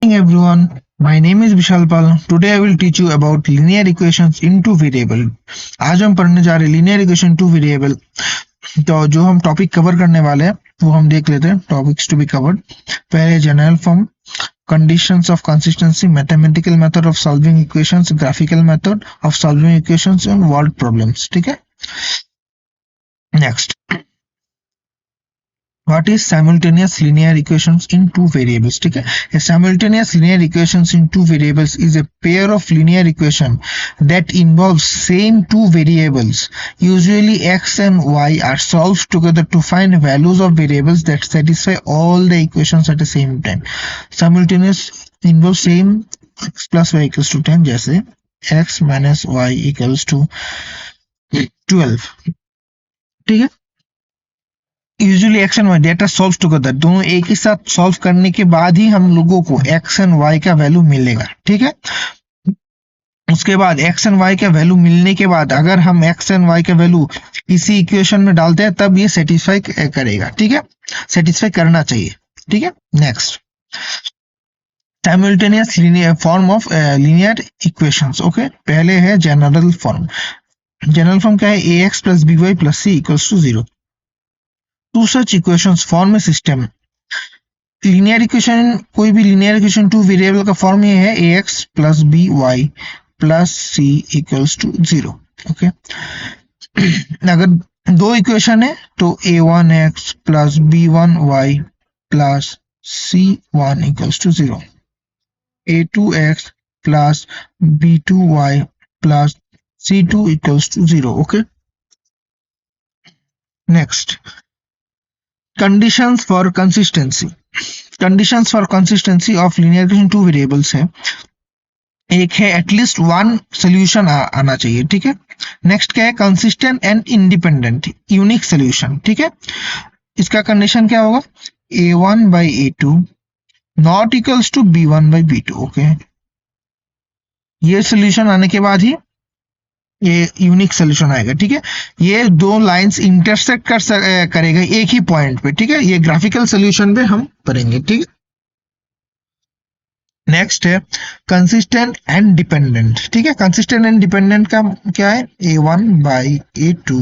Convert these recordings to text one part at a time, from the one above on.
Morning everyone, my name is Vishal Pal. Today I will teach you about linear equations in two variable. आज हम पढ़ने जा रहे हैं linear equation टू वेरिएबल। तो जो हम टॉपिक कवर करने वाले हैं वो हम देख लेते हैं। टॉपिक्स टू बी कवर्ड, पहले general form, conditions of consistency, mathematical method of solving equations, graphical method of solving equations and word problems। ठीक है, next What is simultaneous linear equations in two variables? ठीक है, a simultaneous linear equations in two variables is a pair of linear equation that involves same two variables. Usually x and y are solved together to find values of variables that satisfy all the equations at the same time. Simultaneous involves same x plus y equals to 10, जैसे x minus y equals to 12। ठीक है, usually X and Y data solve together, दोनों एक ही साथ solve करने के बाद ही हम लोगों को एक्स एंड वाई का वैल्यू मिलेगा। ठीक है, उसके बाद एक्स एंड वाई का वैल्यू मिलने के बाद अगर हम एक्स एंड वाई का वैल्यू इसी इक्वेशन में डालते हैं तब ये सेटिस्फाई करेगा। ठीक है, सेटिस्फाई करना चाहिए। ठीक है, next simultaneous linear form of linear equations. Okay, पहले है जनरल फॉर्म। जनरल फॉर्म क्या है? A x plus b y plus c equals to 0। Two such equations form a system. Linear equation, कोई भी लिनियर इक्वेशन टू वेरिएबल का फॉर्म ये है a x plus b y plus c equals to 0। Okay, अगर दो equation है तो a1 x plus b1 y plus c1 equals to 0, a2 x plus b2 y plus c2 equals to 0। Okay, next conditions for consistency. Conditions for consistency of linear equation two variables है, एक है at least one solution आना चाहिए। ठीक है, next क्या है? Consistent and independent unique solution. ठीक है, इसका कंडीशन क्या होगा? a1 by a2 not equals to b1 by b2। Okay, ये सोल्यूशन आने के बाद ही ये यूनिक सोल्यूशन आएगा। ठीक है, ये दो लाइंस इंटरसेक्ट करेगा एक ही पॉइंट पे। ठीक है, ये ग्राफिकल सोल्यूशन पे हम पढ़ेंगे। ठीक है, नेक्स्ट है कंसिस्टेंट एंड डिपेंडेंट। ठीक है, कंसिस्टेंट एंड डिपेंडेंट का क्या है? a1 by a2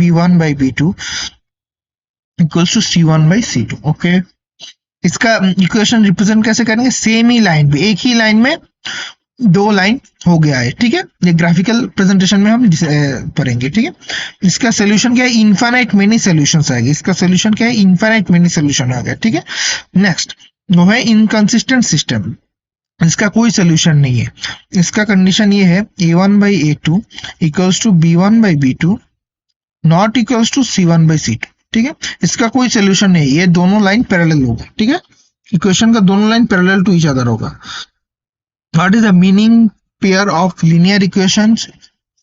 b1 by b2 equals to c1 by c2। Okay, इसका इक्वेशन रिप्रेजेंट कैसे करेंगे? सेम ही लाइन पे, एक ही लाइन में दो लाइन हो गया है। ठीक है, ये ग्राफिकल प्रेजेंटेशन में हम पढ़ेंगे। ठीक है, इसका सोल्यूशन क्या है? इनफाइनाइट मेनी सोल्यूशंस आएगा। इसका सोल्यूशन क्या है? इनफाइनाइट मेनी सोल्यूशन आ गया। ठीक है, नेक्स्ट वो है इनकंसिस्टेंट सिस्टम, इसका कोई सोल्यूशन नहीं है। इसका कंडीशन ये है a1 by a2 equals to b1 by b2 not equals to c1 by c2। ठीक है, इसका कोई सोल्यूशन नहीं है, ये दोनों लाइन पैरेलल होगा। ठीक है, इक्वेशन का दोनों line parallel to each other होगा। What is the meaning pair of linear equations?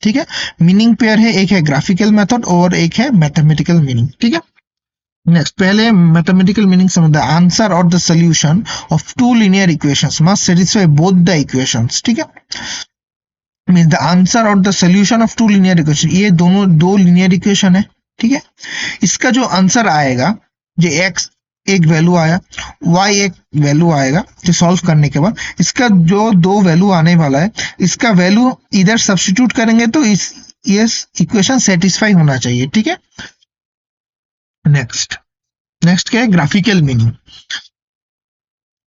ठीक है, मीनिंग पेयर है, एक है ग्राफिकल मेथड और एक है मैथमेटिकल मीनिंग। ठीक है, नेक्स्ट पहले मैथमेटिकल मीनिंग समझ। द आंसर और the solution of two linear equations must satisfy both the equations. ठीक है, मींस द आंसर और the solution of two linear equation, ये दोनों दो लिनियर इक्वेशन है। ठीक है, इसका जो आंसर आएगा, जो x एक वैल्यू आया, y एक वैल्यू आएगा, जो सॉल्व करने के बाद इसका जो दो वैल्यू आने वाला है, इसका वैल्यू इधर सब्स्टिट्यूट करेंगे तो ये इक्वेशन सेटिस्फाई होना चाहिए। ठीक है, नेक्स्ट क्या है? Graphical meaning.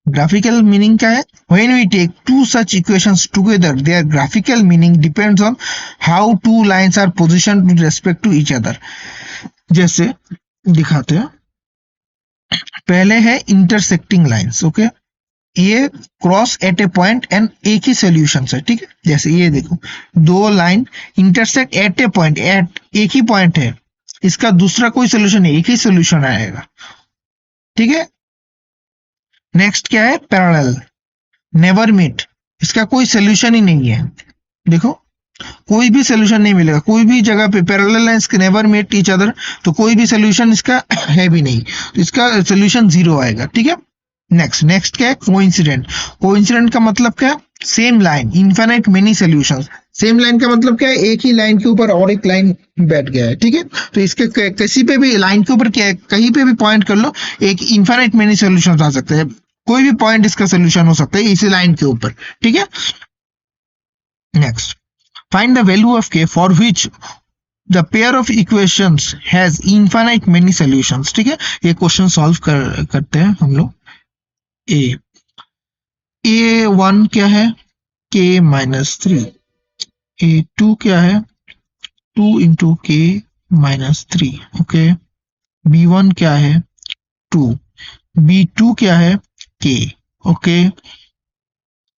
ग्राफिकल मीनिंग क्या है? When we take two such equations together their graphical meaning depends on how two lines are positioned with respect to each other. जैसे दिखाते हैं, पहले है इंटरसेक्टिंग लाइंस। ओके, ये cross at a point and एक ही सोल्यूशन है। ठीक है, जैसे ये देखो, दो line intersect at a point, at एक ही पॉइंट है, इसका दूसरा कोई सोल्यूशन नहीं, एक ही सोल्यूशन आएगा। ठीक है, नेक्स्ट क्या है? पैरेलल, नेवर मीट, इसका कोई सोल्यूशन ही नहीं है। देखो, कोई भी सोल्यूशन नहीं मिलेगा, कोई भी जगह पे parallel lines never meet each other, तो कोई भी सोल्यूशन इसका है भी नहीं, तो इसका सोल्यूशन 0 आएगा। ठीक है, नेक्स्ट क्या है? कोइंसिडेंट। कोइंसिडेंट का मतलब क्या है? Same line, infinite many solutions. Same line का मतलब क्या है? एक ही लाइन के ऊपर और एक लाइन बैठ गया है। ठीक है, तो इसके किसी पे भी लाइन के ऊपर कहीं पे भी पॉइंट कर लो, एक इनफाइनाइट मेनी सोल्यूशंस आ सकते हैं। कोई भी पॉइंट इसका सोल्यूशन हो सकता है इसी लाइन के ऊपर, ठीक है। Next, find the value of k for which the pair of equations has infinite many solutions, ठीक है। ये क्वेश्चन सॉल्व करते हैं हम लोग। ए वन क्या है, के माइनस थ्री। ए टू क्या है, 2 into k minus three. Okay, b one क्या है, 2। बी टू क्या है, के। ओके,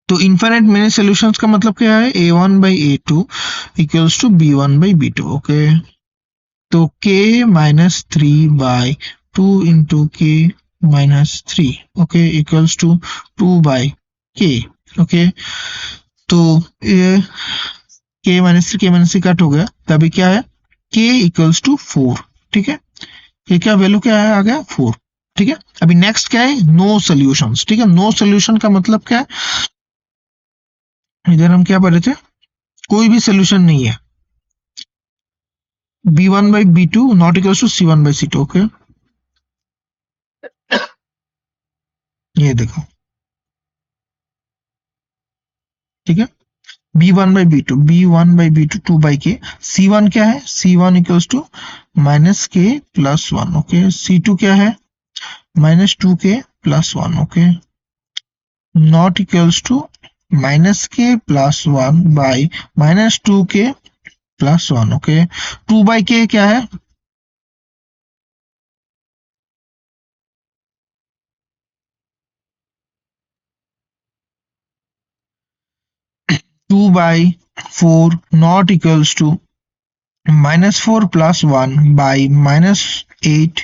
तो इनफाइनाइट मेनी सॉल्यूशंस का मतलब क्या है, a one by a two equals to b one by b two. Okay, तो k minus three by 2 into k minus three, okay, equals to 2 by k. Okay, तो ये के minus three cut हो गया, तभी क्या है, के इक्वल्स टू 4, ठीक है। ये क्या वैल्यू क्या है, आ गया 4, ठीक है। अभी नेक्स्ट क्या है, नो सॉल्यूशंस, ठीक है। नो सॉल्यूशन का मतलब क्या है, इधर हम क्या पढ़ रहे थे, कोई भी सॉल्यूशन नहीं है। B one by b two not equals to c one by c two. Okay, ये देखो, ठीक है। B one by b two, b one by b two 2 by k. C one क्या है, c one equals to minus k plus one. Okay, c two क्या है, minus 2 k plus one. Okay, not equals to minus k plus one by minus 2 k plus one. Okay, 2 by k क्या है, two by 4 not equals to minus 4 plus one by minus 8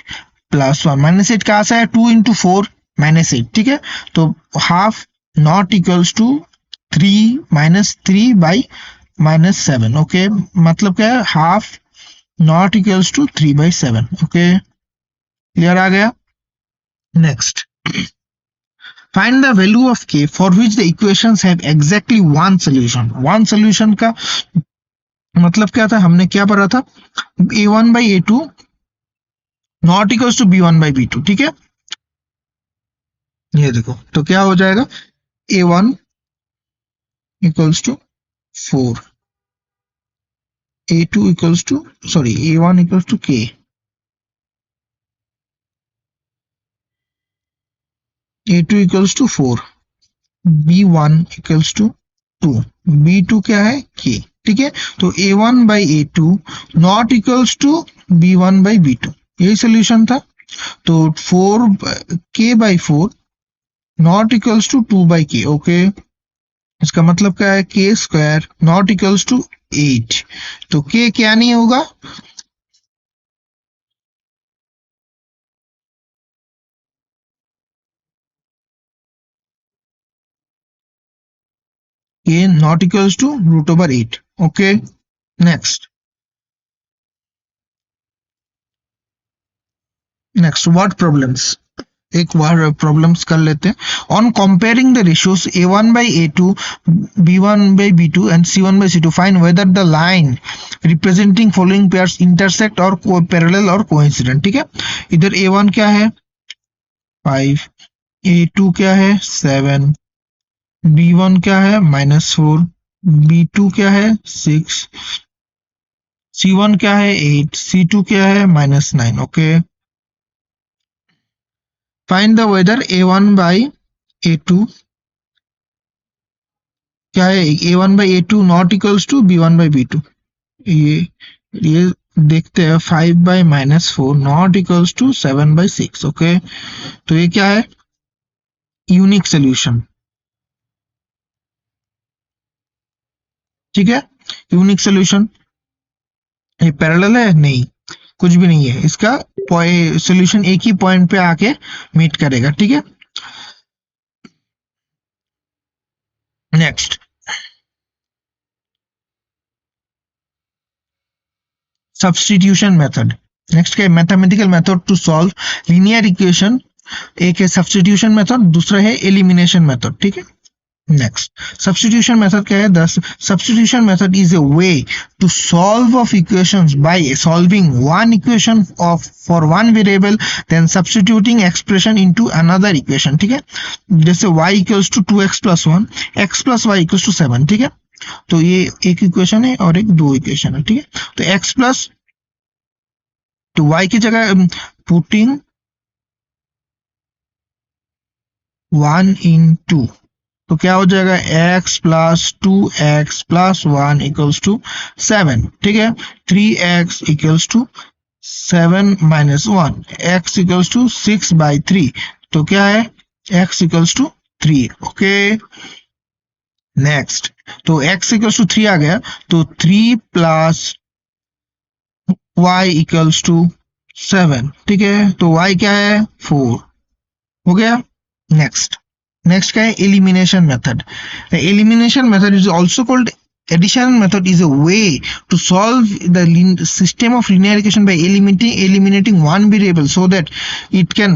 plus one. Minus 8 कहां से है, 2 into 4 minus 8, ठीक है। तो half not equals to 3 minus 3 by minus 7। Okay, मतलब क्या है, half not equals to 3 by 7। Okay, clear आ गया। Next, find the value of k for which the equations have exactly one solution. One solution का मतलब क्या था, हमने क्या पढ़ा था, a one by a two not equals to b one by b two, ठीक है। ये देखो, तो क्या हो जाएगा, a one equals to 4, a two equals to, sorry, a one equals to k, a two equals to 4, b one equals to 2, b two क्या है, के, ठीक है। तो a one by a two not equals to b one by b two, यही solution था। तो 4 k by 4 not equals to 2 by k. Okay, इसका मतलब क्या है, के स्क्वायर नॉट इक्वल्स टू 8। तो के क्या नहीं होगा, k not equals to root over 8। Okay, next what problems, एक बार प्रॉब्लम्स कर लेते हैं। On comparing the ratios a one by a two, b one by b two and c one by c two, find whether the line representing following pairs intersect और parallel और coincident, ठीक है। इधर ए one क्या है 5, ए two क्या है 7, B one क्या है -4, बी टू क्या है 6, सी वन क्या है 8, सी टू क्या है -9। Okay, find the whether a one by a two क्या है, a one by a two not equals to b one by b two. ये देखते हैं, 5 by -4 not equals to 7 by 6। Okay, तो ये क्या है, यूनिक सोल्यूशन, ठीक है। यूनिक सोल्यूशन, ये पैरेलल है नहीं, कुछ भी नहीं है, इसका सोल्यूशन एक ही पॉइंट पे आके मीट करेगा, ठीक है। Next, substitution method. नेक्स्ट क्या है, mathematical method to solve linear equation. एक है सब्स्टिट्यूशन मेथड, दूसरा है एलिमिनेशन मेथड, ठीक है। नेक्स्ट सब्स्टिट्यूशन मेथड क्या है? The substitution method is a way to solve of equations by solving one equation of for one variable then substituting expression into another equation. ठीक है, जैसे y equals to 2x plus 1, x plus Y equals to 7। ठीक है, तो ये एक equation है और एक दो इक्वेशन है। ठीक है, तो x प्लस टू वाई की जगह पुटिंग 1 इन 2, तो क्या हो जाएगा? x plus 2x plus 1 equals to 7। ठीक है, 3x equals to 7 minus 1, x equals to 6/3, तो क्या है? x equals to 3। Okay, next तो x इक्वल्स टू 3 आ गया, तो 3 प्लस y इक्वल्स टू 7। ठीक है, तो y क्या है? 4 हो गया। नेक्स्ट क्या है? Elimination method. Elimination method is also called addition method is a way to solve the system of linear equation by eliminating one variable so that it can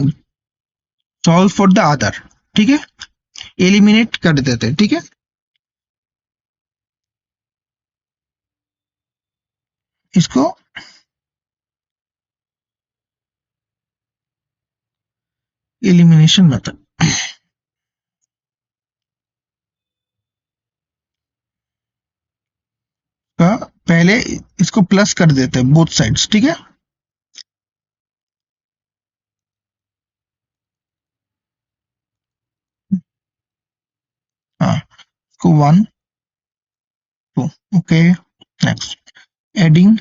solve for the other। ठीक है, eliminate कर देते हैं। ठीक है, इसको elimination method का पहले इसको प्लस कर देते हैं बोथ साइड्स। ठीक है, हाँ, इसको 1 2। Okay, next adding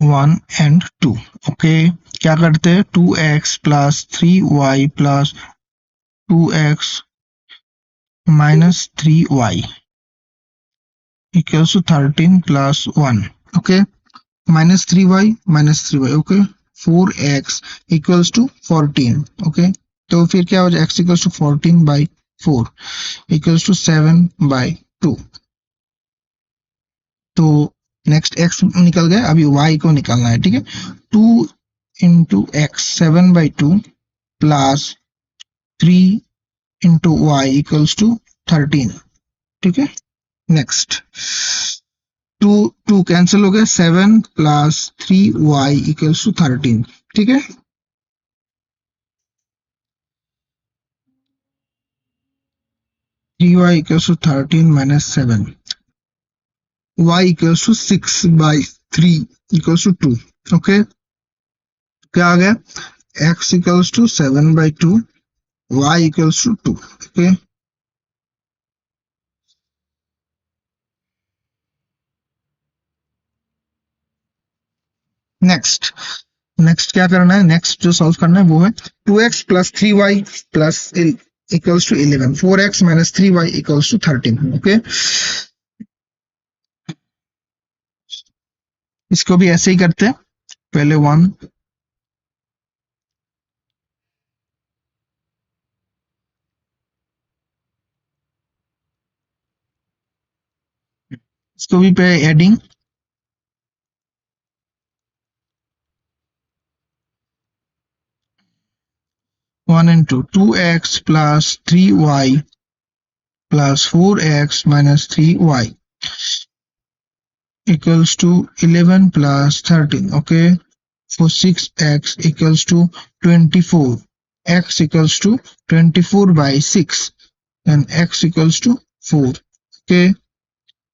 1 and 2। Okay, क्या करते हैं? 2x plus 3y plus 2x minus 3y equals to 13 plus 1। Okay, minus 3y। Okay, 4x equals to 14। ओके, तो फिर क्या हो जाए? x equals to 14/4 equals to 7/2। तो नेक्स्ट x निकल गया, अभी y को निकालना है। ठीक है, 2 into X 7/2 plus 3 into Y equals to 13। ठीक है, नेक्स्ट 2 2 कैंसिल हो गया, 7 प्लस 3y इक्वल्स टू 13। ठीक है, 3y equals to 13 minus 7, y equals to 6/3 equals to 2। Okay, क्या आ गया? x equals to 7/2, y equals to 2। Okay, next क्या करना है? नेक्स्ट जो सॉल्व करना है वो है 2x plus 3y plus equals to 11, 4x minus 3y equals to 13। Okay, इसको भी ऐसे ही करते हैं, पहले 1 इसको भी पे adding 1 and 2, 2x plus 3y plus 4x minus 3y equals to 11 plus 13। Okay, for 6x equals to 24, x equals to 24/6 and x equals to 4। Okay,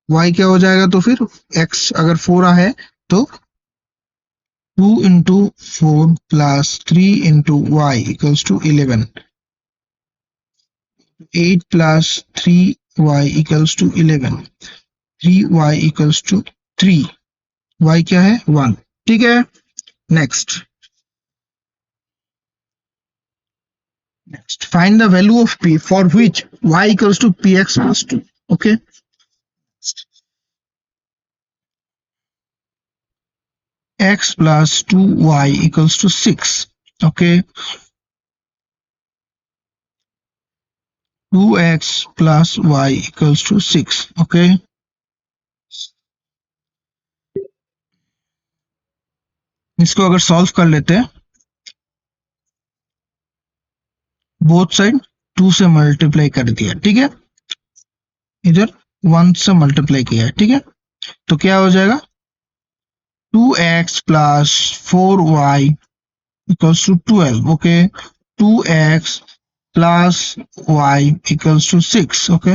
y क्या हो जाएगा? तो फिर x अगर 4 है तो 2 into 4 plus 3 into Y equals to 11, 8 plus 3y equals to 11, 3y equals to 3, y क्या है? 1। ठीक है, next find the value of p for which y equals to px plus 2। okay, x plus 2y equals to 6। okay, 2x plus y equals to 6। okay, इसको अगर solve कर लेते हैं both side 2 से मल्टीप्लाई कर दिया, ठीक है, इधर 1 से मल्टीप्लाई किया, ठीक है, तो क्या हो जाएगा 2x plus 4y equals to 12, okay, 2x plus y equals to 6, okay.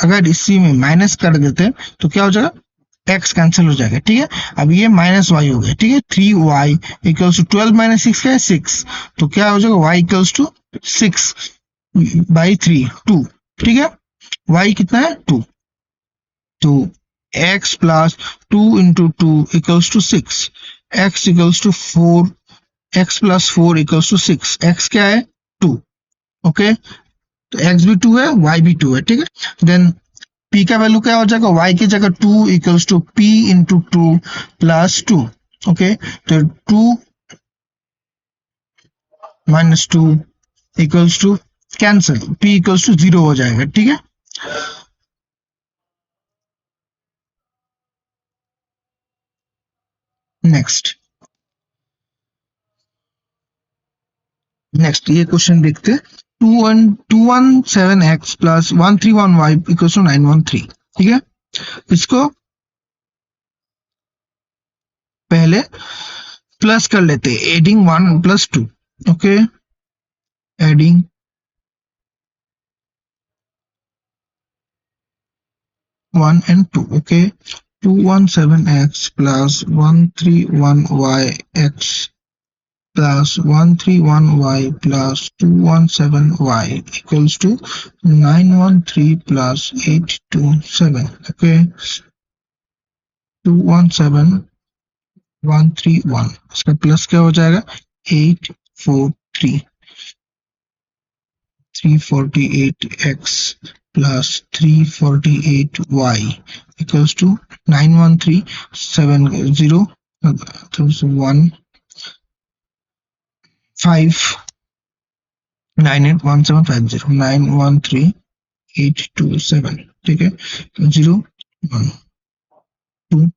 अगर इसी में माइनस कर देते हैं तो क्या हो जाएगा, x कैंसिल हो जाएगा, ठीक है। अब ये माइनस वाई हो गया, ठीक है, 3y इक्वल्स टू 12 माइनस 6 क्या है 6, तो क्या हो जाएगा y इक्वल्स टू 6 बाई 3 2, ठीक है, y कितना है 2, तो x plus 2 into 2 equals to 6, x equals to 4, x plus 4 equals to 6, x क्या है 2, ओके, तो x भी 2 है y भी 2 है, ठीक है। देन p का वैल्यू क्या हो जाएगा, y की जगह 2 equals to p into 2 plus 2, okay, तो 2 minus 2 equals to cancel, p equals to 0 हो जाएगा, ठीक है। नेक्स्ट नेक्स्ट ये क्वेश्चन देखते हैं, 217x plus 131y equals to 913, ठीक है। इसको पहले प्लस कर लेते हैं, adding 1 plus 2, okay, adding 1 and 2, okay, 217x plus 131yx plus 131y plus 217y equals to 913 plus 827, okay, 217131, इसका प्लस क्या हो जाएगा 843, 348x plus 348y equals to 91370 1 5 981750 913827, ठीक है, 0 1 2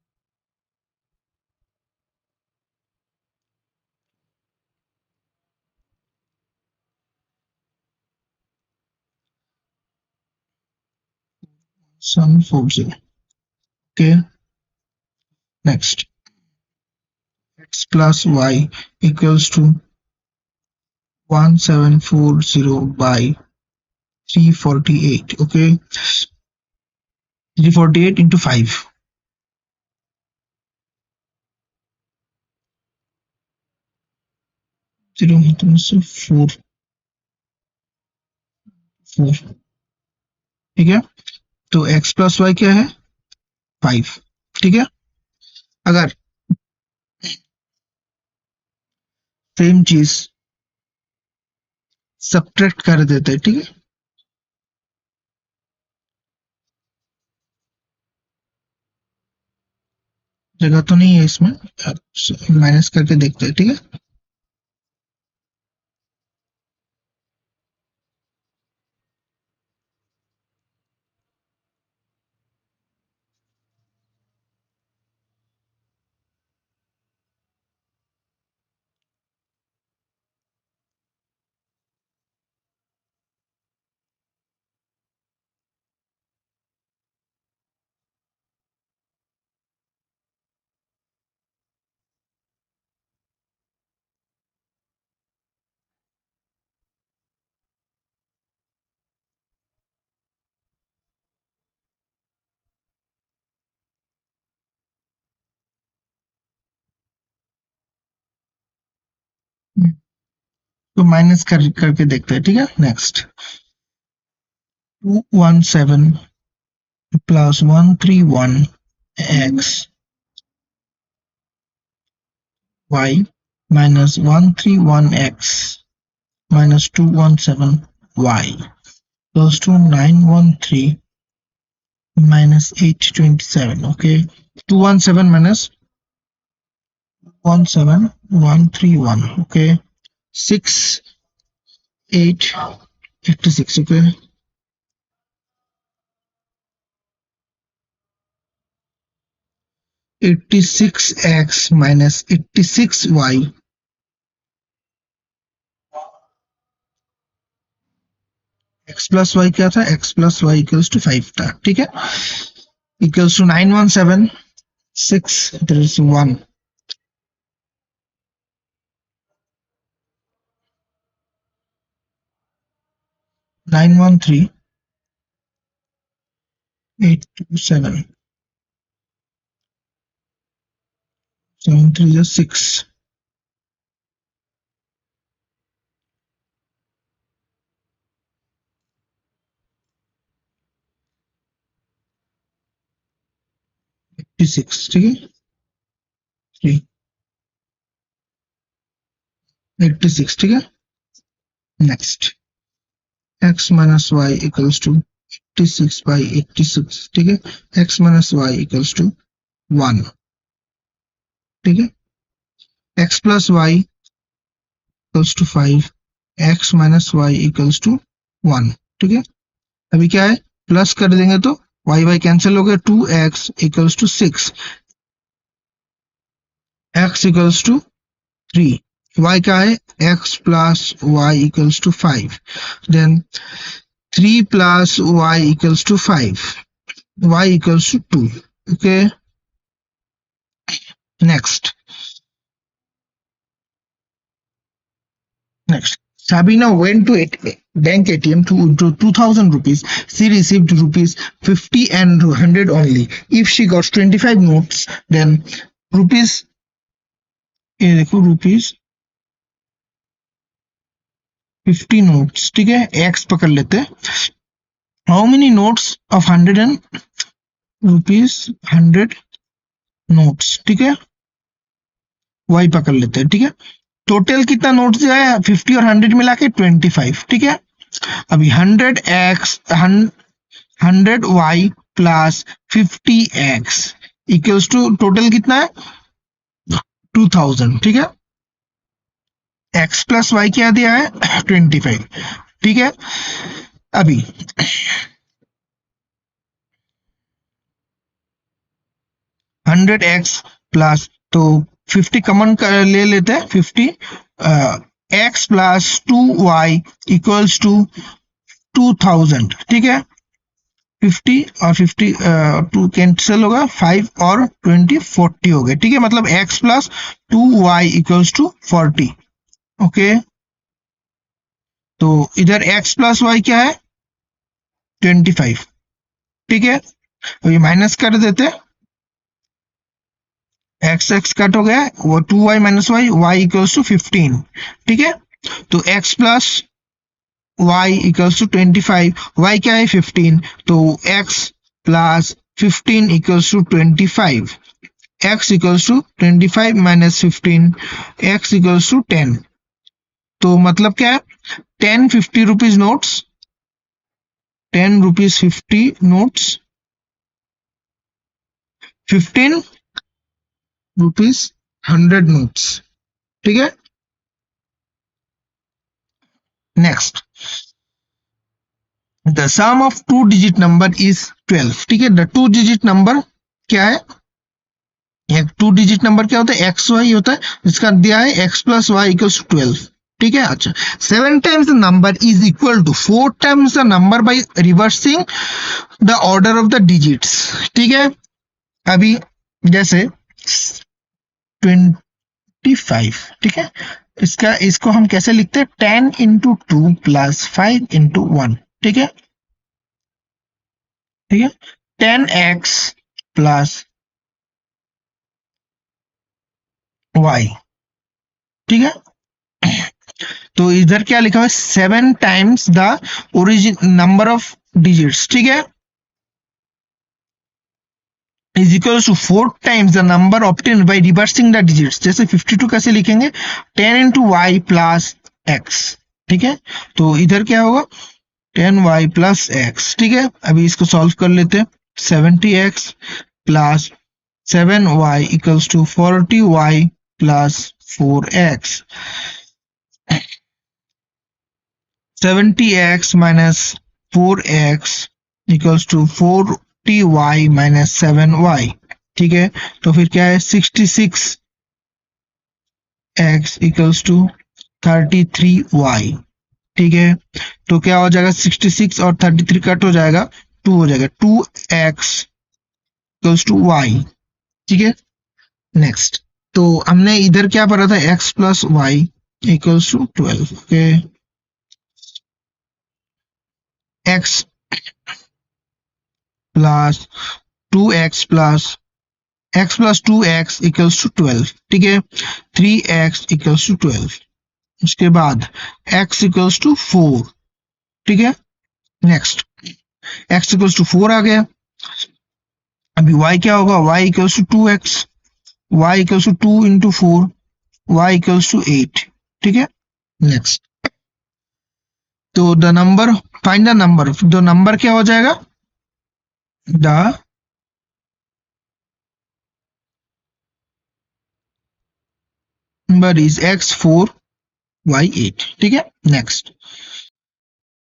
740, okay. Next, x plus y equals to 1740 by 348, okay, 348 into 5, 0 4 4, ठीक है, तो x plus y क्या है 5, ठीक है। अगर सेम चीज सब्ट्रैक्ट कर देते हैं, ठीक है, जगह तो नहीं है इसमें, माइनस करके देखते हैं, ठीक है। तो माइनस करके देखते हैं, ठीक है। Next 217 plus 131 X Y minus 131 X minus 217 Y plus two 913 minus 827, okay, 217 minus 17131, okay, 6886, okay, 86x minus 86y x plus y क्या था, x plus Y equals to 5 था, ठीक है, equals to 9176, there is 1, 913827, 7 3 is 6, 86, ठीक है, 3 86, ठीक है। Next x minus y equals to 86 by 86, ठीक है, x minus y equals to 1, ठीक है, x plus Y equals to 5, x minus y equals to 1, ठीक है। अभी क्या है, प्लस कर देंगे तो वाई वाई कैंसिल हो गया, 2x equals to 6, x equals to 3, y क्या है, x plus Y equals to 5, then 3 plus y equals to 5, y equals to 2, okay. Next Sabina went to bank ATM to withdraw 2000 rupees. She received rupees 50 and 100 only. If she got 25 notes, then rupees, ये देखो rupees 50 notes, ठीक है, x पकड़ लेते हैं, how many notes of 100 and rupees 100 notes, ठीक है, y पकड़ लेते हैं, ठीक है, टोटल कितना नोट्स दिया है, 50 और 100 मिला के 25, ठीक है। अभी 100x 100y plus 50x equals to total कितना है 2000, ठीक है, x प्लस वाई क्या दिया है 25, ठीक है। अभी 100x प्लस, तो 50 कॉमन ले लेते हैं, 50 x plus 2y equals to 2000, ठीक है, 50 और 50 2 कैंसिल होगा, 5 और 20 40 हो गए, ठीक है, मतलब x plus 2y equals to 40, okay. तो इधर x प्लस वाई क्या है 25, ठीक है, तो ये माइनस कर देते, x कट हो गया, वो 2y minus y, y equals to 15, ठीक है, तो x plus y equals to 25, y क्या है 15, तो x plus 15 equals to 25, x equals to 25 minus 15, x equals to 10, तो मतलब क्या है 10 50 rupees notes, 10 rupees 50 notes, 15 rupees 100 notes, ठीक है। Next the sum of 2 digit number is 12, ठीक है, द 2 डिजिट नंबर क्या है, एक 2 डिजिट नंबर क्या होता है एक्स वाई होता है, इसका दिया है x plus Y equals to 12, ठीक है। अच्छा 7 times the number is equal to 4 times the number by reversing the order of the digits, ठीक है। अभी जैसे 25, ठीक है, इसको हम कैसे लिखते हैं 10 इंटू 2 प्लस 5 इंटू 1, ठीक है, ठीक है, 10x प्लस y, ठीक है। तो इधर क्या लिखा हुआ है 7 times the origin number of digits, ठीक है, is equal to 4 times the number obtain by reversing the digits. जैसे 52 कैसे लिखेंगे 10 इंटू वाई प्लस एक्स, ठीक है, तो इधर क्या होगा 10y प्लस एक्स, ठीक है। अभी इसको सॉल्व कर लेते हैं 70x plus 7y equals to 40y plus 4x, 70x minus 4x equals to 40y minus 7y, ठीक है, तो फिर क्या है 66x इक्वल्स टू 33y, ठीक है, तो क्या हो जाएगा 66 और 33 कट हो जाएगा, 2 हो जाएगा, 2x इक्वल्स टू वाई। ठीक है, नेक्स्ट, तो हमने इधर क्या पढ़ा था, x plus Y equals to 12। Okay, x plus 2x plus x plus 2x equals to 12। ठीक है, 3x इक्वल्स टू 12। उसके बाद x इक्वल्स टू 4। ठीक है, नेक्स्ट, x इक्वल्स टू 4 आ गया। अभी y क्या होगा, y equals to 2x, y equals to 2 into 4, y equals to 8। ठीक है, नेक्स्ट, तो the number, find the number, the number क्या हो जाएगा, the number is x4 y8। ठीक है, next,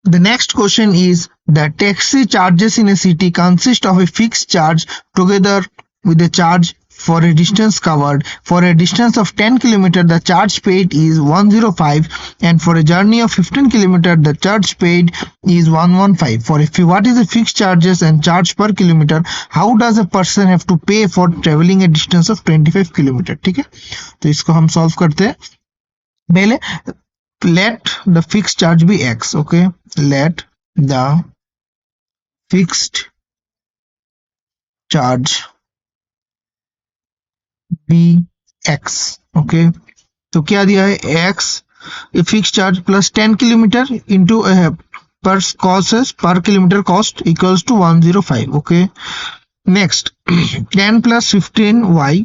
the next question is the taxi charges in a city consist of a fixed charge together with a charge for a distance covered. For a distance of 10 km the charge paid is 105, and for a journey of 15 km the charge paid is 115. For if what is the fixed charges and charge per kilometer, how does a person have to pay for traveling a distance of 25 km? ठीक है, तो इसको हम solve करते हैं। पहले let the fixed charge be x. Okay, let the fixed charge be x. Okay, तो क्या दिया है, x fix charge plus 10 kilometre into per cost per kilometre cost equals to 105। Okay, next 10 plus 15y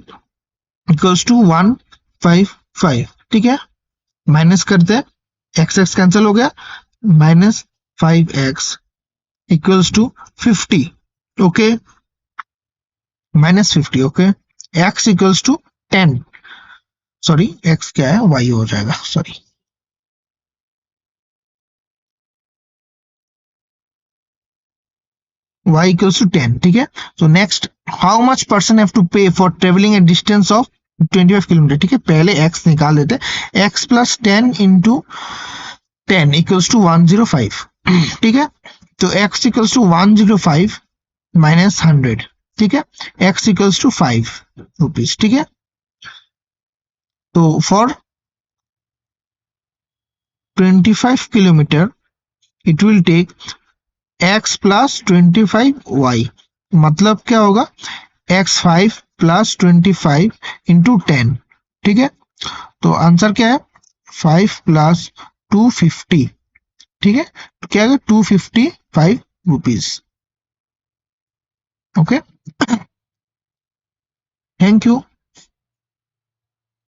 equals to 155। ठीक है, minus करते हैं, x x cancel हो गया, minus 5x equals to 50। Okay, minus 50। Okay, x equals to 10, sorry x क्या है, y हो जाएगा, सॉरी y इक्वल्स टू 10। ठीक है, so next, how much person have to pay for travelling a distance of 25 kilometre. ठीक है, पहले x निकाल देते, x plus 10 into 10 equals to 105। ठीक है, तो x इक्वल्स टू 105 माइनस 100। ठीक है, x इक्वल्स टू 5 रुपीज। ठीक है, तो for 25 kilometre it will take x plus 25y, मतलब क्या होगा, x5 प्लस 25 इंटू 10। ठीक है, तो आंसर क्या है, 5 प्लस 250। ठीक है, तो क्या है, 255 रुपीज। Okay, thank you.